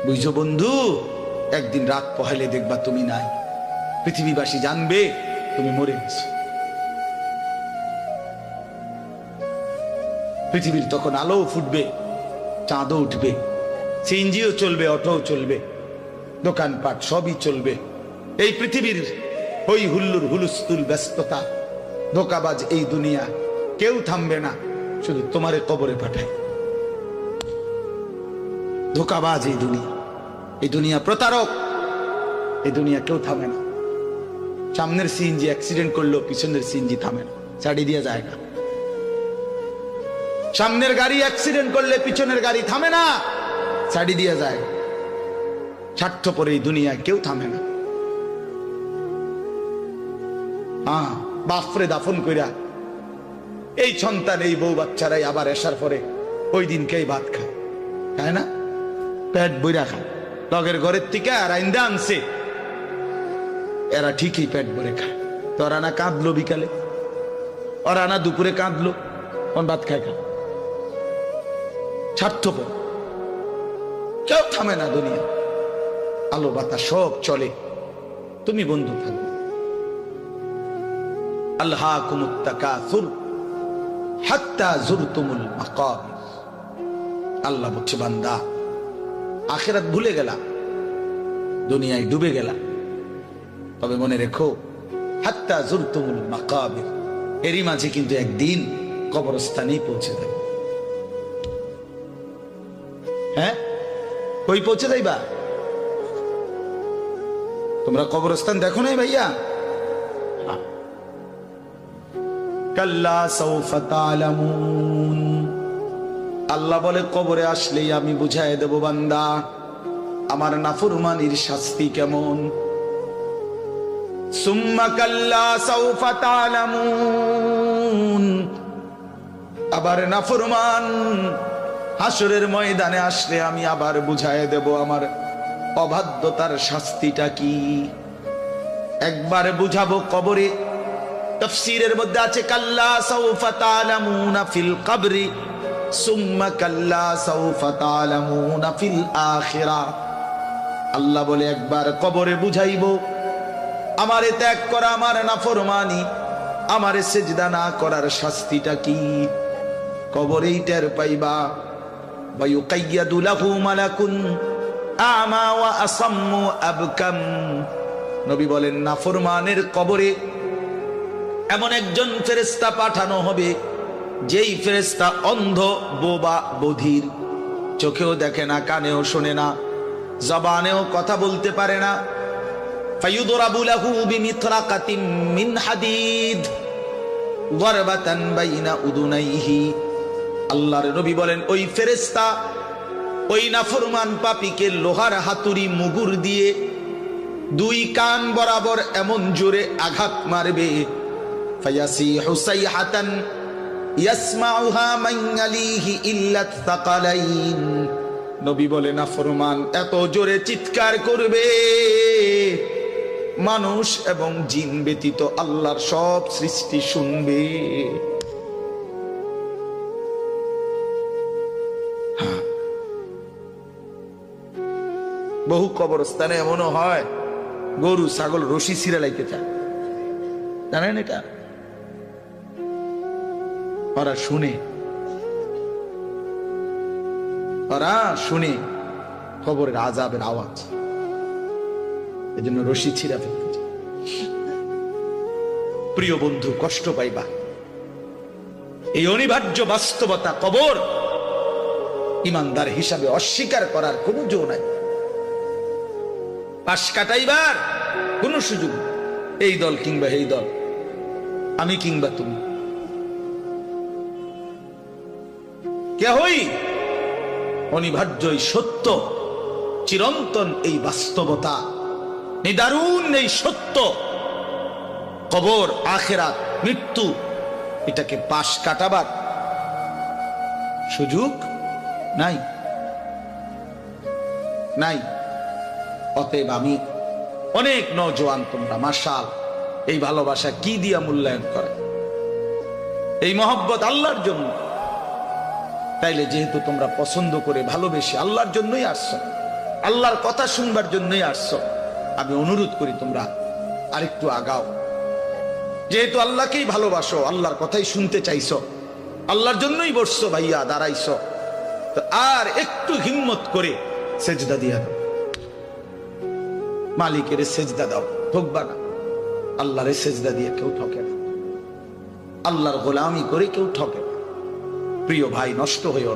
বুঝছো বন্ধু, একদিন রাত পহেলে দেখবা তুমি নাই, পৃথিবীবাসী জানবে তুমি মরে গেছো। পৃথিবীর তখন আলো ফুটবে, চাঁদও উঠবে, সিএনজিও চলবে, অটোও চলবে, দোকানপাট সবই চলবে। এই পৃথিবীর হই হুল্লুর হুলুস্থুল ব্যস্ততা, ধোকাবাজ এই দুনিয়া, কেউ থামবে না, শুধু তোমারে কবরে পাঠায়। ধোকাবাজ এই দুনিয়া, এই দুনিয়া প্রতারক, এই দুনিয়া কেউ থামে না। সামনের সিএনজি অ্যাক্সিডেন্ট করলো, পিছনের সিএনজি থামে না, ছাড়ি দিয়ে যায় না। সামনের গাড়ি অ্যাক্সিডেন্ট করলে পিছনের গাড়ি থামে না, ছাড়ি দিয়ে যায়। স্বার্থপর এই দুনিয়ায় কেউ থামে না। হ্যাঁ, বাপরে দাফন কইরা এই সন্তান, এই বউ বাচ্চারাই আবার এসার পরে ওই দিনকেই ভাত খায়, তাই না? পেট বইরা খায়, লগের ঘরের থেকে আর আইন্দা আনছে, এরা ঠিকই পেট ভরে খায়। তো ওরা না কাঁদলো বিকালে, ওরা না দুপুরে কাঁদলো, কোন ভাত খায় খা। স্বার্থপর, কেউ থামে না দুনিয়া, আলো বাতাস সব চলে, তুমি বন্ধু থাকবে। আল্লাহকুমুত তাকাসুর হাত্তা যুরতুমুল মাকাবির। আল্লাহ বলছে, বান্দা আখিরাত ভুলে গেলা, দুনিয়ায় ডুবে গেলা, তবে মনে রেখো হাত্তা যুরতুমুল মাকাবির, এরই মাঝে কিন্তু একদিন কবরস্থানেই পৌঁছে যাবে। হ্যাঁ, কই পৌঁছে যাইবা? তোমরা কবরস্থান দেখো নাই ভাইয়া? কাল্লা সাউফা তা'লামুন। আল্লাহ বলে, কবরে আসলেই আমি বুঝাই দেব বান্দা আমার নাফরমানির শাস্তি কেমন। সুম্মা কাল্লা সাউফা তা'লামুন। আবার নাফরমান হাসরের ময়দানে আসলে আমি আবার বুঝাই দেব আমার অবাধ্যতার শাস্তিটা কি। একবার বুঝাবো কবরে। তাফসীরের মধ্যে আছে কাল্লা সাউফা তা'লামুনা ফিল কবরি সুম্মা কাল্লা সাউফা তা'লামুনা ফিল আখিরাহ। আল্লাহ বলে, একবার কবরে বুঝাইবো আমারে ত্যাগ করা, আমার নাফরমানি, আমারে সিজদা না করার শাস্তিটা কি, কবরেই টের পাইবা। ওয়া ইউকাইয়াদু লাহু মালাকুন আমা ওয়া আসাম্মু আবকাম। নবী বলেন, নাফরমানের কবরে এমন একজন ফেরেশতা পাঠানো হবে, যেই ফেরেশতা অন্ধ, বোবা, বধির, চোখেও দেখে না, কানেও শোনে না, জবানেও কথা বলতে পারে না। ফায়ুদরাবু লাহু বিমিতরাকাতিন মিন হাদিদ গরবাতান বাইনা উদুনাইহি। আল্লাহর নবী বলেন, ওই ফেরেশতা ওই নাফরমান পাপীকে লোহার হাতুড়ি মুগুর দিয়ে দুই কান বরাবর এমন জোরে আঘাত মারবে, ফায়াসিহু সাইহাতান ইয়াসমাউহা মান ইয়ালিহি ইল্লা তাকালাইন। নবী বলে, নাফরমান এত জোরে চিৎকার করবে, মানুষ এবং জিন ব্যতীত আল্লাহর সব সৃষ্টি শুনবে। বহু কবরস্থানে এমনও হয়, গরু ছাগল রশি ছিঁড়ে লাইতে চায়, জানেন এটা? ওরা শুনে, ওরা শুনে কবরের আযাবের আওয়াজ, এজন্য রশি ছিঁড়া ফেলতে চায়। প্রিয় বন্ধু, কষ্ট পাইবা, এই অনিবার্য বাস্তবতা কবর ইমানদার হিসাবে অস্বীকার করার কোনো জো নাই, পাশ কাটাইবার কোন সুযোগ। এই দল কিংবা এই দল, আমি কিংবা তুমি, কেহই অনিবার্য এই সত্য, চিরন্তন এই বাস্তবতা, নিদারুণ এই সত্য, কবর, আখিরাত, মৃত্যু, এটাকে পাশ কাটাবার সুযোগ নাই, নাই। অতএব আমি অনেক নওজোয়ান, তোমরা মাশাআল্লাহ এই ভালোবাসা কি দিয়া মূল্যায়ন করে, এই মহব্বত আল্লাহর জন্য। তাইলে যেহেতু তোমরা পছন্দ করে ভালোবেসে আল্লাহর জন্যই আসছো, আল্লাহর কথা শুনবার জন্যই আসছো। আমি অনুরোধ করি তোমরা আরেকটু আগাও। যেহেতু আল্লাহকেই ভালোবাসো, আল্লাহর কথাই শুনতে চাইছো, আল্লাহর জন্যই বসছো ভাইয়া, দাঁড়াইছো, তো আর একটু হিম্মত করে সেজদা দিয়া দাও। মালিকের সেজদা দাও, ঠকবা না। আল্লাহরে সেজদা দিয়ে কেউ ঠকে না, আল্লাহর গোলামি করে কেউ ঠকে না। প্রিয় ভাই, নষ্ট হইও না।